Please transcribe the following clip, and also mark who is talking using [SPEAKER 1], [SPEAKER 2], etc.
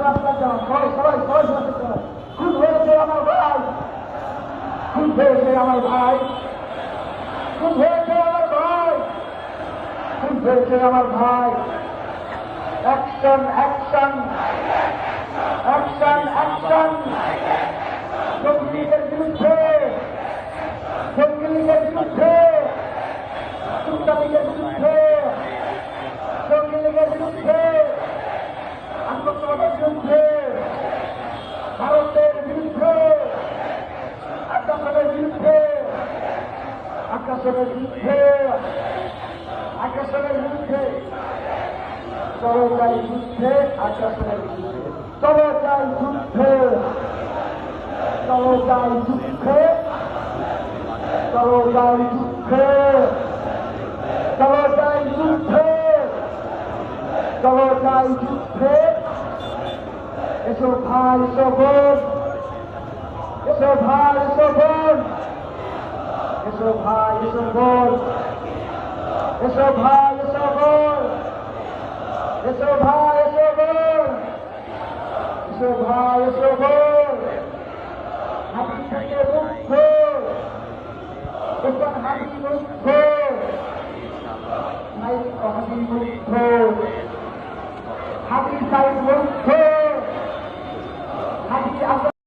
[SPEAKER 1] রাস্তায় যান, সবাই সবাই সবাই সবাই খুন হয়েছে আমার ভাই, খুন হয়েছে আমার ভাই, খুন হয়েছে আমার ভাই, খুন হয়েছে আমার ভাই। অ্যাকশন অ্যাকশন অ্যাকশন অ্যাকশন জঙ্গি লীগের বিরুদ্ধে, জঙ্গি লীগের বিরুদ্ধে, গুন্ডা লীগের বিরুদ্ধে, জঙ্গি লীগের বিরুদ্ধে, আত্মসমাজের বিরুদ্ধে, ভারতের বিরুদ্ধে, আগ্রাসনের বিরুদ্ধে, আগ্রাসনের বিরুদ্ধে, আগ্রাসনের বিরুদ্ধে, চলো যাই যুদ্ধে, আগ্রাসনের বিরুদ্ধে, চলো যাই যুদ্ধে, চলো যাই যুদ্ধে, চলো যাই যুদ্ধে, চলো যাই যুদ্ধে, চলো যাই যুদ্ধে। এসো ভাই এসো বোন, এসো ভাই এসো বোন, এসো ভাই এসো বোন, এসো ভাই এসো বোন, এসো ভাই এসো বোন, এসো ভাই এসো বোন। হাতি থেকে মুক্ত, এখন হাতি মুক্ত, হাতি মুক্ত।